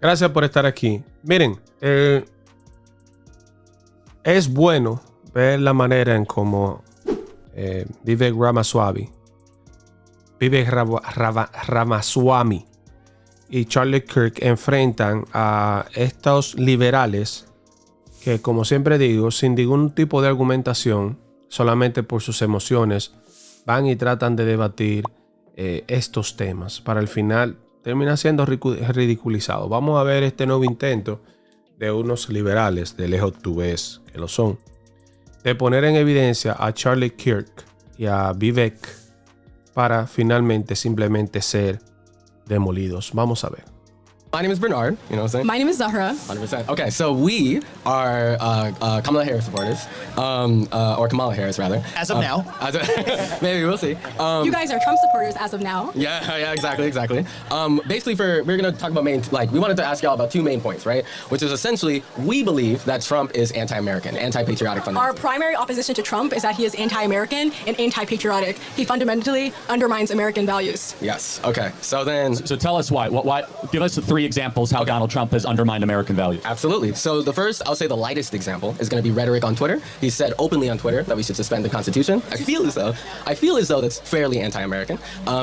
Gracias por estar aquí. Miren, es bueno ver la manera en cómo Vibec Ramaswami y Charlie Kirk enfrentan a estos liberales que, como siempre digo, sin ningún tipo de argumentación, solamente por sus emociones, van y tratan de debatir estos temas para al final termina siendo ridiculizado. Vamos a ver este nuevo intento de unos liberales, de lejos tú ves que lo son, de poner en evidencia a Charlie Kirk y a Vibec para finalmente simplemente ser demolidos. Vamos a ver. My name is Bernard, you know what I'm saying? My name is Zahra. 100%. Okay, so we are Kamala Harris supporters, or Kamala Harris rather. As of now. Maybe, we'll see. You guys are Trump supporters as of now. Yeah, exactly. Basically, we're gonna talk about we wanted to ask y'all about two main points, right? Which is essentially, we believe that Trump is anti-American, anti-patriotic fundamentally. Our primary opposition to Trump is that he is anti-American and anti-patriotic. He fundamentally undermines American values. Yes, okay, so then... So tell us why. Give us the three examples how Donald Trump has undermined American values. Absolutely. So the first, I'll say the lightest example is going to be rhetoric on Twitter. He said openly on Twitter that we should suspend the Constitution. I feel as though that's fairly anti-American.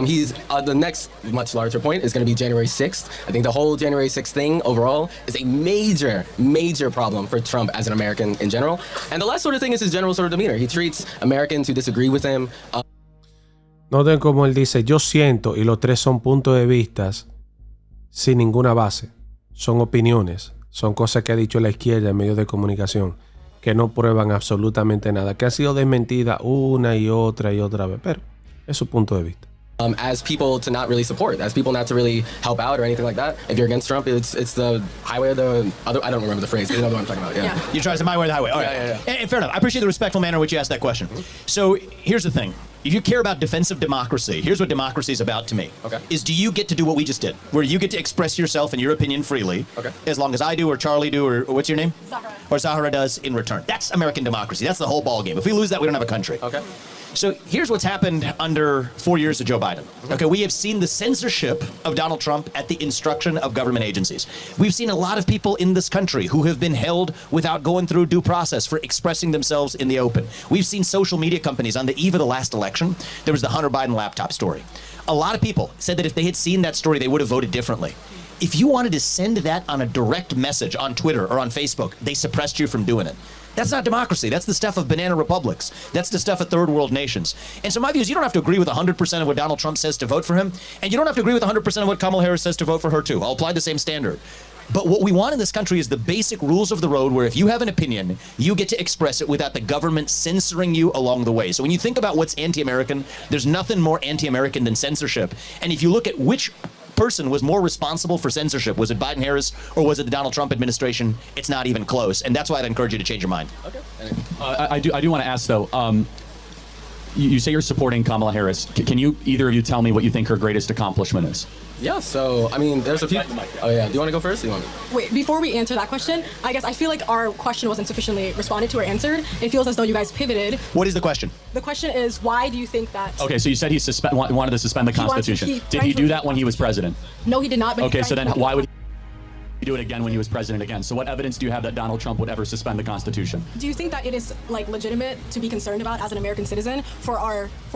He's the next much larger point is going to be January 6th. I think the whole January 6th thing overall is a major problem for Trump as an American in general. And the last sort of thing is his general sort of demeanor. He treats Americans who disagree with him. Noten como él dice, yo siento, y los tres son puntos de vista sin ninguna base. Son opiniones, son cosas que ha dicho la izquierda en medios de comunicación que no prueban absolutamente nada, que ha sido desmentida una y otra vez, pero es su punto de vista. As people to not really support, as people not to really help out or anything like that. If you're against Trump, it's the highway of the other. I don't remember the phrase. You know what I'm talking about? Yeah. You try to say my way or the highway. All right. Yeah. And fair enough. I appreciate the respectful manner in which you asked that question. So here's the thing. If you care about defensive democracy, here's what democracy is about to me. Okay. Is do you get to do what we just did, where you get to express yourself and your opinion freely, okay, as long as I do or Charlie do or what's your name? Zahra. Or Zahra does in return. That's American democracy. That's the whole ball game. If we lose that, we don't have a country. Okay. So here's what's happened under 4 years of Joe Biden. Okay, we have seen the censorship of Donald Trump at the instruction of government agencies. We've seen a lot of people in this country who have been held without going through due process for expressing themselves in the open. We've seen social media companies on the eve of the last election. There was the Hunter Biden laptop story. A lot of people said that if they had seen that story, they would have voted differently. If you wanted to send that on a direct message on Twitter or on Facebook, they suppressed you from doing it. That's not democracy. That's the stuff of banana republics. That's the stuff of third world nations. And so my view is you don't have to agree with 100% of what Donald Trump says to vote for him, and you don't have to agree with 100% of what Kamala Harris says to vote for her too. I'll apply the same standard. But what we want in this country is the basic rules of the road where if you have an opinion, you get to express it without the government censoring you along the way. So when you think about what's anti-American, there's nothing more anti-American than censorship. And if you look at which person was more responsible for censorship, was it Biden-Harris or was it the Donald Trump administration? It's not even close, and that's why I'd encourage you to change your mind. Okay. I do want to ask though. You say you're supporting Kamala Harris. Can you either of you tell me what you think her greatest accomplishment is? Yeah. So I mean, there's a few. Oh yeah. Do you want to go first? Or you want me? Wait, before we answer that question, I guess I feel like our question wasn't sufficiently responded to or answered. It feels as though you guys pivoted. What is the question? The question is, why do you think that? Okay, so you said he wanted to suspend the Constitution. Did he do that when he was president? No, he did not. But okay, so then why would he do it again when he was president again? So what evidence do you have that Donald Trump would ever suspend the Constitution? Do you think that it is like legitimate to be concerned about as an American citizen for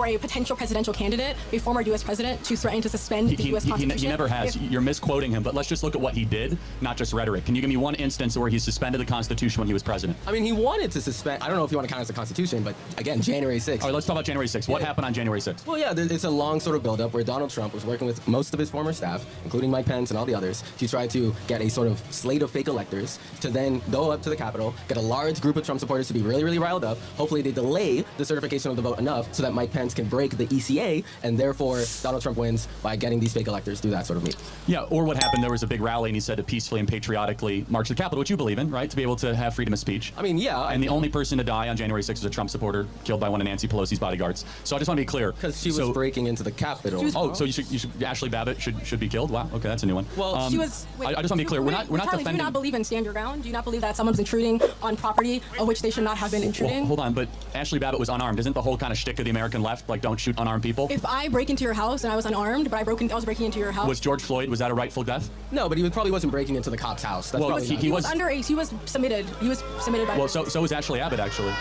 a potential presidential candidate, a former U.S. president, to threaten to suspend the U.S. Constitution? He never has. You're misquoting him, but let's just look at what he did, not just rhetoric. Can you give me one instance where he suspended the Constitution when he was president? I mean, he wanted to suspend. I don't know if you want to count it as the Constitution, but again, January 6th. All right, let's talk about January 6th. What happened on January 6th? Well, yeah, it's a long sort of buildup where Donald Trump was working with most of his former staff, including Mike Pence and all the others, to try to get a sort of slate of fake electors to then go up to the Capitol, get a large group of Trump supporters to be really riled up. Hopefully they delay the certification of the vote enough so that Mike Pence can break the ECA, and therefore Donald Trump wins by getting these fake electors through that sort of meet. Yeah, or what happened, there was a big rally and he said to peacefully and patriotically march to the Capitol, which you believe in, right? To be able to have freedom of speech. I mean, yeah. And the only person to die on January 6th was a Trump supporter killed by one of Nancy Pelosi's bodyguards. So I just want to be clear. Because she was breaking into the Capitol. Oh, so you should Ashley Babbitt should be killed? Wow, okay, that's a new one. Well, she was. I just want to be clear. we're not Charlie, defending. do you not believe in stand your ground? Do you not believe that someone's intruding on property of which they should not have been intruding? Well, hold on, but Ashley Babbitt was unarmed. Isn't the whole kind of shtick of the American left like don't shoot unarmed people? If I break into your house and I was unarmed, but I was breaking into your house. Was George Floyd, was that a rightful death? No, but he probably wasn't breaking into the cop's house. That's Well, probably he was under 8. He was submitted. He was submitted by. Well, so was Ashley Abbott actually.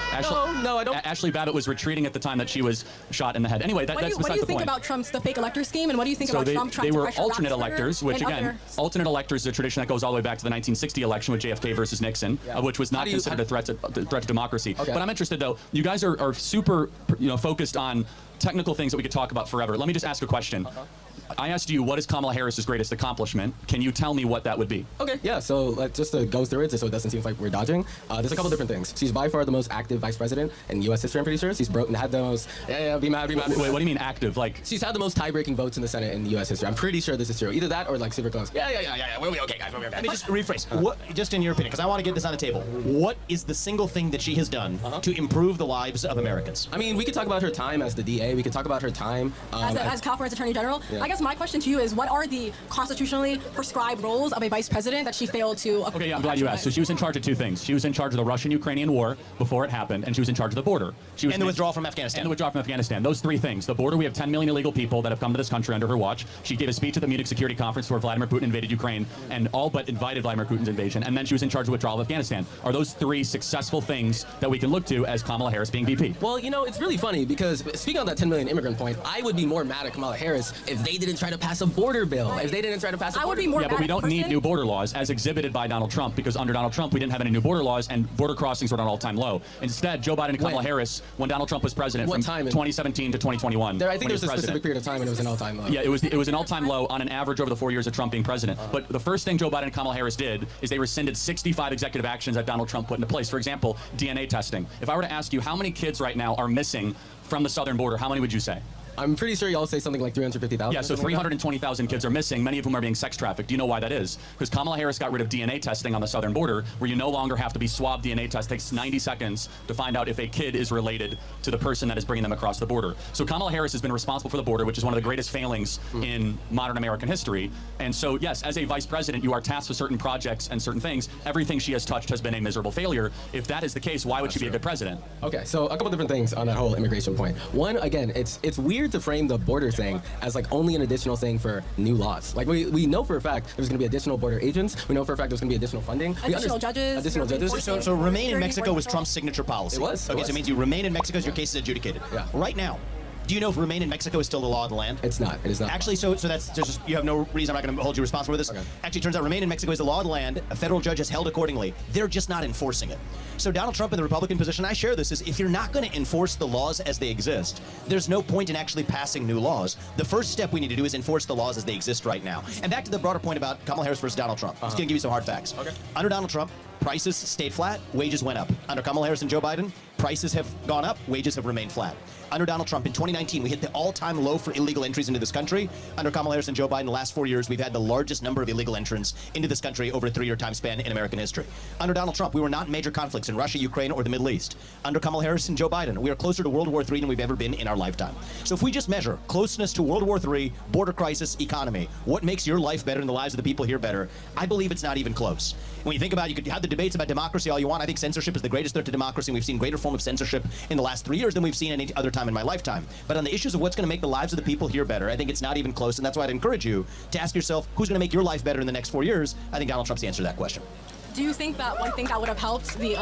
No, I don't. Ashley Babbitt was retreating at the time that she was shot in the head. Anyway, that's what do besides you the think point. about Trump's the fake elector scheme, and what do you think So about Trump trying they to were pressure alternate Raffensperger electors, which and again, others? alternate electors is a tradition that goes all the way back to the 1960 election with JFK versus Nixon, of which was not considered a threat to democracy. Okay. But I'm interested though. You guys are super focused on technical things that we could talk about forever. Let me just ask a question. I asked you, what is Kamala Harris's greatest accomplishment? Can you tell me what that would be? Okay, yeah, so just to go through it, just so it doesn't seem like we're dodging, there's a couple different things. She's by far the most active vice president in U.S. history, I'm pretty sure. She's had the most, be mad. Wait, what do you mean active? Like, she's had the most tie-breaking votes in the Senate in U.S. history. I'm pretty sure this is true. Either that or like super close. Yeah. We'll be okay, guys. We'll be okay. Let me just rephrase. What, just in your opinion, because I want to get this on the table. What is the single thing that she has done to improve the lives of Americans? I mean, we could talk about her time as the DA. We could talk about her time as California's Attorney General. Yeah. I guess my question to you is, what are the constitutionally prescribed roles of a vice president that she failed to? Okay, yeah, I'm glad you asked. So she was in charge of two things. She was in charge of the Russian-Ukrainian war before it happened, and she was in charge of the border. And the withdrawal from Afghanistan. And the withdrawal from Afghanistan. Those three things. The border, we have 10 million illegal people that have come to this country under her watch. She gave a speech at the Munich Security Conference where Vladimir Putin invaded Ukraine and all but invited Vladimir Putin's invasion. And then she was in charge of withdrawal of Afghanistan. Are those three successful things that we can look to as Kamala Harris being VP? Well, you know, it's really funny because speaking on that 10 million immigrant point, I would be more mad at Kamala Harris if they didn't try to pass a border bill. If they didn't try to pass a border I would be more Yeah, but we don't need new border laws as exhibited by Donald Trump, because under Donald Trump, we didn't have any new border laws and border crossings were at an all-time low. Instead, Joe Biden and Kamala Harris, when Donald Trump was president from 2017 to 2021. I think there's a specific period of time when it was an all-time low. Yeah, it was an all-time low on an average over the 4 years of Trump being president. But the first thing Joe Biden and Kamala Harris did is they rescinded 65 executive actions that Donald Trump put into place. For example, DNA testing. If I were to ask you how many kids right now are missing from the southern border, how many would you say? I'm pretty sure y'all say something like 350,000. Yeah, so 320,000 kids are missing, many of whom are being sex trafficked. Do you know why that is? Because Kamala Harris got rid of DNA testing on the southern border, where you no longer have to be swab DNA test. It takes 90 seconds to find out if a kid is related to the person that is bringing them across the border. So Kamala Harris has been responsible for the border, which is one of the greatest failings in modern American history. And so, yes, as a vice president, you are tasked with certain projects and certain things. Everything she has touched has been a miserable failure. If that is the case, why would she be a good president? Okay, so a couple different things on that whole immigration point. One, again, it's weird to frame the border thing as like only an additional thing for new laws. Like we know for a fact there's going to be additional border agents. We know for a fact there's going to be additional funding. Additional judges. Additional judges. So remain in Mexico was Trump's signature policy. It was. Okay, so it means you remain in Mexico as your case is adjudicated. Yeah. Right now, do you know if remain in Mexico is still the law of the land? It's not. It is not. Actually, so that's just, you have no reason. I'm not going to hold you responsible for this. Okay. Actually, it turns out remain in Mexico is the law of the land. A federal judge has held accordingly. They're just not enforcing it. So Donald Trump and the Republican position, I share this, is if you're not going to enforce the laws as they exist, there's no point in actually passing new laws. The first step we need to do is enforce the laws as they exist right now. And back to the broader point about Kamala Harris versus Donald Trump. I'm just going to give you some hard facts. Okay. Under Donald Trump, prices stayed flat, wages went up. Under Kamala Harris and Joe Biden, prices have gone up, wages have remained flat. Under Donald Trump in 2019, we hit the all-time low for illegal entries into this country. Under Kamala Harris and Joe Biden, the last 4 years, we've had the largest number of illegal entrants into this country over a 3-year time span in American history. Under Donald Trump, we were not in major conflicts in Russia, Ukraine, or the Middle East. Under Kamala Harris andE Biden, we are closer to World War III than we've ever been in our lifetime. So if we just measure closeness to World War III, border crisis, economy, what makes your life better and the lives of the people here better, I believe it's not even close. When you think about it, you could have the debates about democracy all you want. I think censorship is the greatest threat to democracy, and we've seen greater form of censorship in the last 3 years than we've seen any other time in my lifetime. But on the issues of what's going to make the lives of the people here better, I think it's not even close, and that's why I'd encourage you to ask yourself, who's going to make your life better in the next 4 years? I think Donald Trump's the answer to that question. Do you think that one thing that would have helped the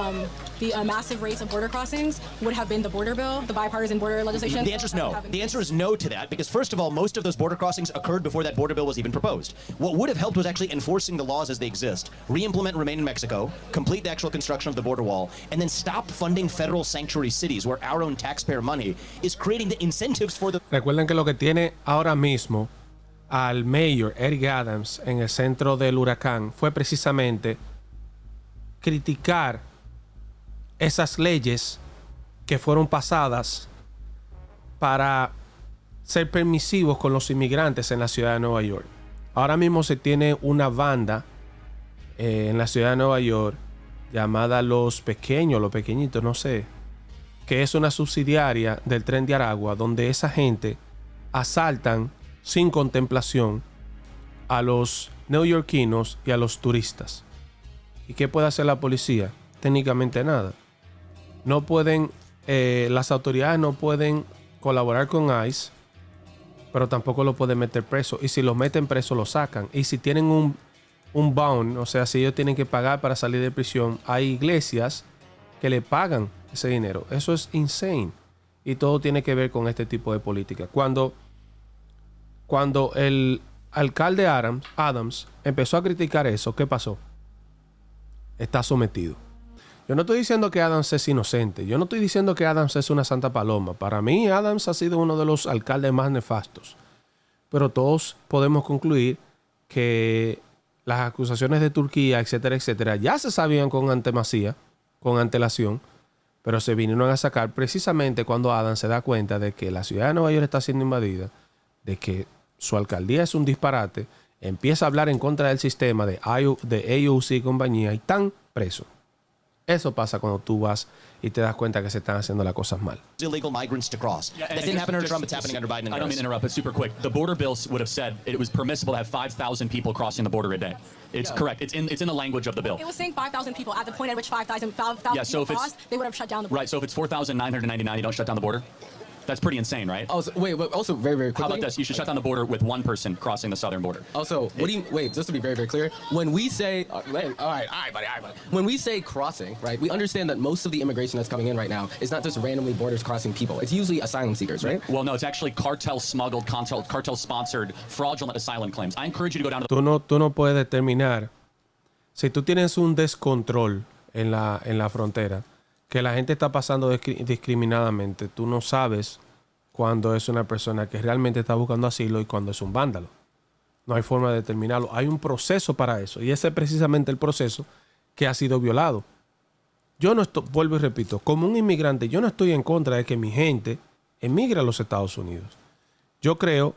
massive rates of border crossings would have been the border bill, the bipartisan border legislation? The answer is no. The answer is no to that, because first of all, most of those border crossings occurred before that border bill was even proposed. What would have helped was actually enforcing the laws as they exist, re-implement Remain in Mexico, complete the actual construction of the border wall, and then stop funding federal sanctuary cities where our own taxpayer money is creating the incentives for the... Recuerden que lo que tiene ahora mismo al mayor Eric Adams en el centro del huracán fue precisamente criticar esas leyes que fueron pasadas para ser permisivos con los inmigrantes en la ciudad de Nueva York. Ahora mismo se tiene una banda en la ciudad de Nueva York llamada Los Pequeñitos, no sé, que es una subsidiaria del Tren de Aragua, donde esa gente asaltan sin contemplación a los neoyorquinos y a los turistas. ¿Y qué puede hacer la policía? Técnicamente nada. No pueden, las autoridades no pueden colaborar con ICE, pero tampoco lo pueden meter preso. Y si los meten preso, lo sacan. Y si tienen un bond, o sea, si ellos tienen que pagar para salir de prisión, hay iglesias que le pagan ese dinero. Eso es insane. Y todo tiene que ver con este tipo de política. Cuando el alcalde Adams empezó a criticar eso, ¿qué pasó? Está sometido. Yo no estoy diciendo que Adams es inocente. Yo no estoy diciendo que Adams es una santa paloma. Para mí, Adams ha sido uno de los alcaldes más nefastos. Pero todos podemos concluir que las acusaciones de Turquía, etcétera, etcétera, ya se sabían con antelación, pero se vinieron a sacar precisamente cuando Adams se da cuenta de que la ciudad de Nueva York está siendo invadida, de que su alcaldía es un disparate, empieza a hablar en contra del sistema de AOC y compañía y están presos. Eso pasa cuando tú vas y te das cuenta que se están haciendo las cosas mal. Illegal migrants to cross. That didn't happen under Trump. It's happening under Biden. I don't mean to interrupt, but super quick. The border bill would have said it was permissible to have 5,000 people crossing the border a day. It's correct. It's in the language of the bill. It was saying 5,000 people at the point at which 5,000 Yeah, so people crossed, they would have shut down the border. Right, so if it's 4,999, you don't shut down the border? That's pretty insane, right? Also, wait, but also very, very quickly. How about this? You should shut down the border with one person crossing the southern border. Also, what do you, wait, just to be very, very clear, when we say, all right, buddy. When we say crossing, right, we understand that most of the immigration that's coming in right now is not just randomly borders crossing people. It's usually asylum seekers, right? Well, no, it's actually cartel-smuggled, cartel-sponsored, fraudulent asylum claims. I encourage you to go down to Tú no puedes determinar. Si tú tienes un descontrol en la frontera, que la gente está pasando discriminadamente, tú no sabes cuando es una persona que realmente está buscando asilo y cuando es un vándalo. No hay forma de determinarlo. Hay un proceso para eso. Y ese es precisamente el proceso que ha sido violado. Yo no estoy, vuelvo y repito, como un inmigrante, yo no estoy en contra de que mi gente emigre a los Estados Unidos. Yo creo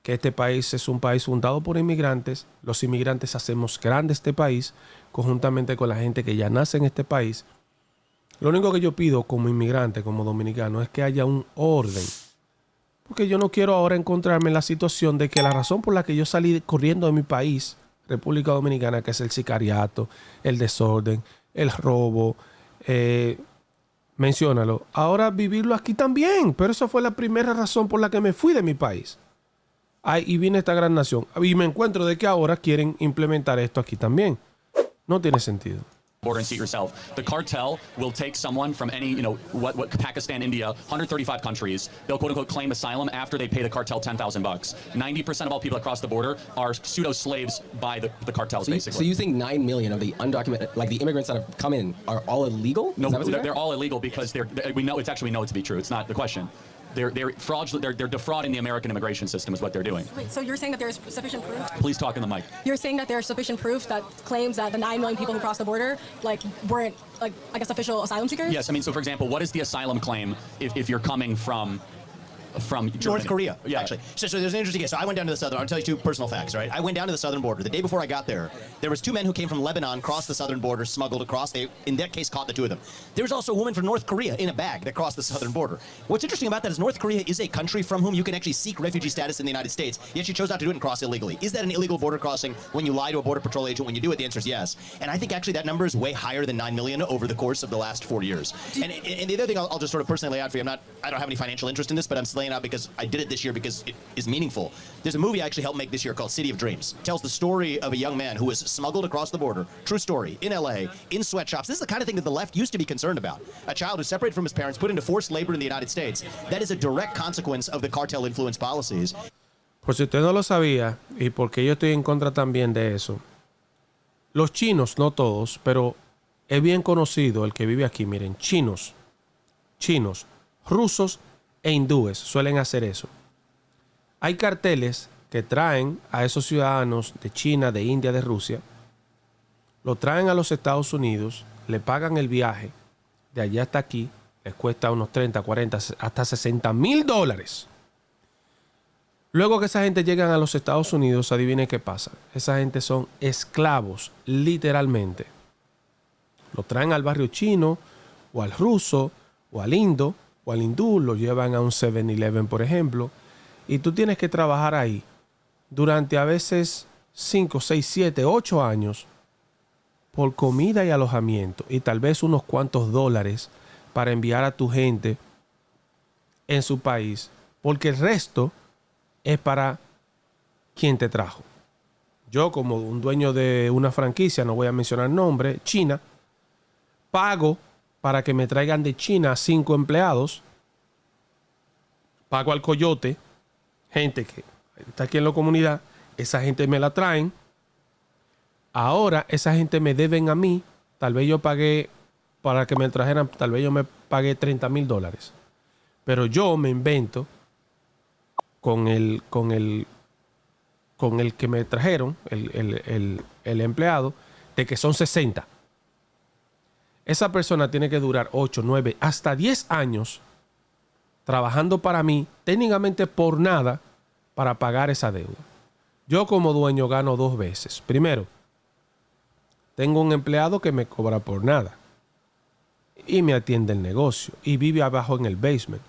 que este país es un país fundado por inmigrantes. Los inmigrantes hacemos grande este país, conjuntamente con la gente que ya nace en este país. Lo único que yo pido como inmigrante, como dominicano, es que haya un orden. Porque yo no quiero ahora encontrarme en la situación de que la razón por la que yo salí corriendo de mi país, República Dominicana, que es el sicariato, el desorden, el robo, menciónalo, ahora vivirlo aquí también. Pero esa fue la primera razón por la que me fui de mi país. Y vine a esta gran nación. Y me encuentro de que ahora quieren implementar esto aquí también. No tiene sentido. border and seat yourself. The cartel will take someone from any, what Pakistan, India, 135 countries. They'll quote unquote claim asylum after they pay the cartel $10,000. 90% of all people that cross the border are pseudo slaves by the cartels, basically. So you think 9 million of the undocumented, like the immigrants that have come in, are all illegal? No, they're all illegal because we know it to be true. It's not the question. They're fraudulent. They're defrauding the American immigration system is what they're doing. Wait, so you're saying that there's sufficient proof? Please talk in the mic. You're saying that there's sufficient proof that claims that the 9 million people who crossed the border, weren't, I guess, official asylum seekers? Yes, I mean, so for example, what is the asylum claim if you're coming from Germany? North Korea, yeah. actually. So there's an interesting case. So I went down to the southern. I'll tell you two personal facts, right? I went down to the southern border. The day before I got there was two men who came from Lebanon, crossed the southern border, smuggled across. They, in that case, caught the two of them. There was also a woman from North Korea in a bag that crossed the southern border. What's interesting about that is North Korea is a country from whom you can actually seek refugee status in the United States, yet she chose not to do it and cross illegally. Is that an illegal border crossing when you lie to a border patrol agent? When you do it, the answer is yes. And I think actually that number is way higher than 9 million over the course of the last 4 years. And the other thing I'll just sort of personally lay out for you, I don't have any financial interest in this, but I'm laying out because I did it this year because it is meaningful. There's a movie I actually helped make this year called City of Dreams. It tells the story of a young man who was smuggled across the border, true story, in LA, in sweatshops. This is the kind of thing that the left used to be concerned about. A child who's separated from his parents, put into forced labor in the United States. That is a direct consequence of the cartel influence policies. Por si usted no lo sabía, y porque yo estoy en contra también de eso, los chinos, no todos, pero es bien conocido el que vive aquí, miren, chinos, rusos e hindúes suelen hacer eso. Hay carteles que traen a esos ciudadanos de China, de India, de Rusia, lo traen a los Estados Unidos, le pagan el viaje de allá hasta aquí, les cuesta unos 30, 40, hasta $60,000. Luego que esa gente llegan a los Estados Unidos, adivine qué pasa. Esa gente son esclavos, literalmente. Lo traen al barrio chino, o al ruso, o al indo, o al hindú, lo llevan a un 7-Eleven, por ejemplo, y tú tienes que trabajar ahí durante a veces 5, 6, 7, 8 años por comida y alojamiento y tal vez unos cuantos dólares para enviar a tu gente en su país, porque el resto es para quien te trajo. Yo, como un dueño de una franquicia, no voy a mencionar nombre, China, pago para que me traigan de China 5 empleados, pago al coyote, gente que está aquí en la comunidad, esa gente me la traen. Ahora esa gente me deben a mí. Tal vez yo pagué para que me trajeran, tal vez yo me pagué $30,000. Pero yo me invento con el que me trajeron, el empleado, de que son 60. Esa persona tiene que durar 8, 9, hasta 10 años trabajando para mí, técnicamente por nada, para pagar esa deuda. Yo como dueño gano 2 veces. Primero, tengo un empleado que me cobra por nada y me atiende el negocio y vive abajo en el basement.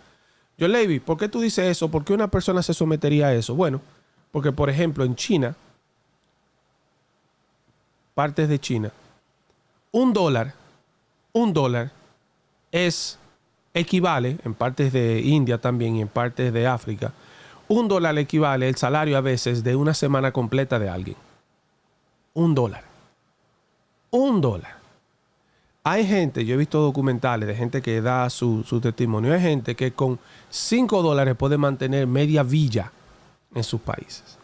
Yo, Levi, ¿por qué tú dices eso? ¿Por qué una persona se sometería a eso? Bueno, porque por ejemplo en China, partes de China, $1 equivale, en partes de India también y en partes de África, $1 equivale el salario a veces de una semana completa de alguien. $1. Hay gente, yo he visto documentales de gente que da su testimonio. Hay gente que con $5 puede mantener media villa en sus países.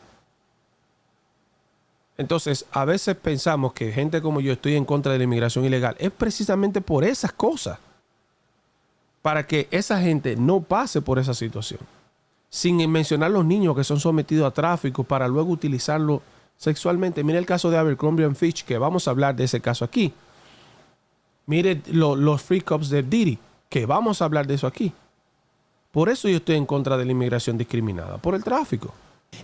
Entonces, a veces pensamos que gente como yo estoy en contra de la inmigración ilegal. Es precisamente por esas cosas. Para que esa gente no pase por esa situación. Sin mencionar los niños que son sometidos a tráfico para luego utilizarlo sexualmente. Mire el caso de Abercrombie & Fitch, que vamos a hablar de ese caso aquí. Mire los free cups de Diddy, que vamos a hablar de eso aquí. Por eso yo estoy en contra de la inmigración discriminada, por el tráfico.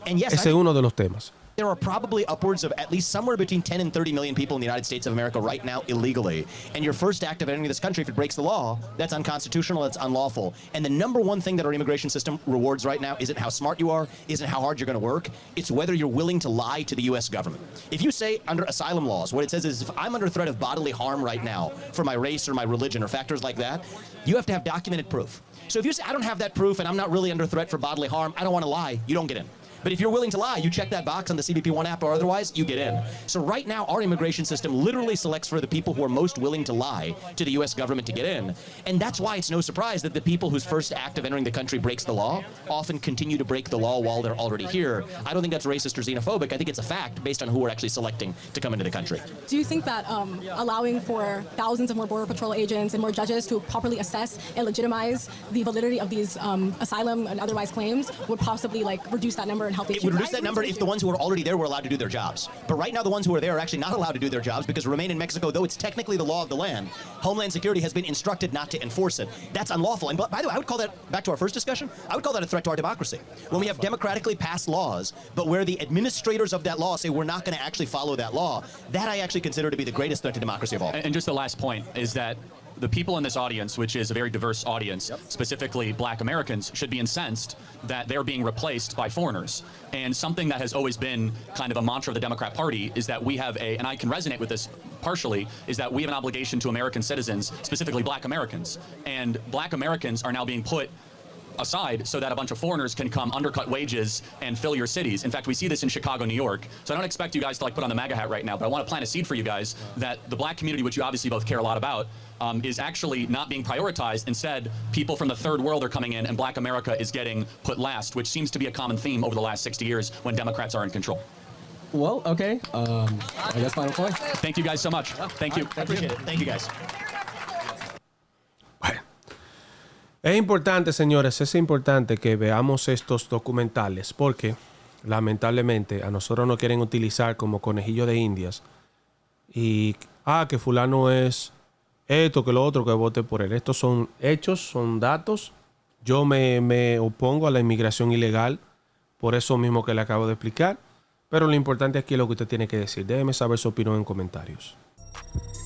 Ese es uno de los temas. There are probably upwards of at least somewhere between 10 and 30 million people in the United States of America right now illegally. And your first act of entering this country, if it breaks the law, that's unconstitutional, that's unlawful. And the number one thing that our immigration system rewards right now isn't how smart you are, isn't how hard you're going to work. It's whether you're willing to lie to the U.S. government. If you say under asylum laws, what it says is if I'm under threat of bodily harm right now for my race or my religion or factors like that, you have to have documented proof. So if you say I don't have that proof and I'm not really under threat for bodily harm, I don't want to lie, you don't get in. But if you're willing to lie, you check that box on the CBP One app or otherwise, you get in. So right now, our immigration system literally selects for the people who are most willing to lie to the U.S. government to get in. And that's why it's no surprise that the people whose first act of entering the country breaks the law often continue to break the law while they're already here. I don't think that's racist or xenophobic. I think it's a fact based on who we're actually selecting to come into the country. Do you think that allowing for thousands of more Border Patrol agents and more judges to properly assess and legitimize the validity of these asylum and otherwise claims would possibly reduce that number and help the It would reduce that number if the ones who are already there were allowed to do their jobs. But right now, the ones who are there are actually not allowed to do their jobs because remain in Mexico, though it's technically the law of the land. Homeland Security has been instructed not to enforce it. That's unlawful. And by the way, I would call that, back to our first discussion, I would call that a threat to our democracy. When we have democratically passed laws, but where the administrators of that law say we're not going to actually follow that law, that I actually consider to be the greatest threat to democracy of all. And just the last point is that the people in this audience, which is a very diverse audience, specifically black Americans, should be incensed that they're being replaced by foreigners. And something that has always been kind of a mantra of the Democrat Party is that we have and I can resonate with this partially, is that we have an obligation to American citizens, specifically black Americans. And black Americans are now being put aside so that a bunch of foreigners can come undercut wages and fill your cities. In fact, we see this in Chicago, New York. So I don't expect you guys to put on the MAGA hat right now, but I want to plant a seed for you guys that the black community, which you obviously both care a lot about, is actually not being prioritized. Instead, people from the third world are coming in and black America is getting put last, which seems to be a common theme over the last 60 years when Democrats are in control. Well, okay. I guess final point. Thank you guys so much. Thank you. I appreciate it. Thank you, guys. Bueno, es importante, señores, es importante que veamos estos documentales porque lamentablemente a nosotros nos quieren utilizar como conejillo de indias y que fulano es esto, que lo otro, que vote por él. Estos son hechos, son datos. Yo me opongo a la inmigración ilegal por eso mismo que le acabo de explicar, pero lo importante aquí es lo que usted tiene que decir. Déjeme saber su opinión en comentarios.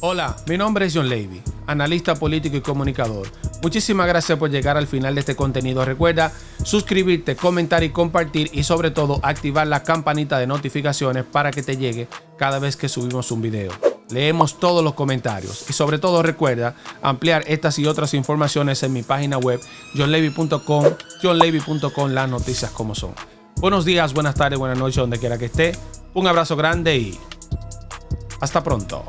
Hola, mi nombre es John Levy, analista político y comunicador. Muchísimas gracias por llegar al final de este contenido. Recuerda suscribirte, comentar y compartir y sobre todo activar la campanita de notificaciones para que te llegue cada vez que subimos un video. Leemos todos los comentarios y sobre todo recuerda ampliar estas y otras informaciones en mi página web johnlevy.com, las noticias como son. Buenos días, buenas tardes, buenas noches, donde quiera que esté. Un abrazo grande y hasta pronto.